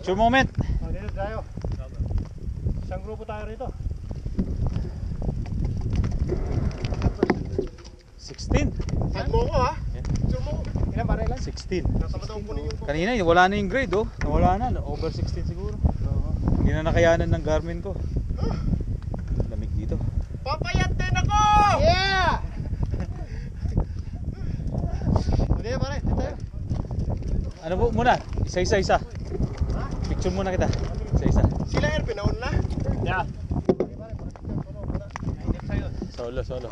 Picture moment. Dito tayo. Isang grupo tayo rito. 16. Tag mo ko ha? Picture mo. Ilan pare lang? 16. Nakabataw ko yung... Kanina wala na yung grade oh. Nawala na, over 16 siguro. Hindi na nakayanan ng Garmin ko. Lamig dito. Papayat din ako! Yeah! Hindi pare, dito tayo. Ano po muna? Isa. Picture muna kita. Isa. Sila Erpin, nauna na? Yeah. Solo.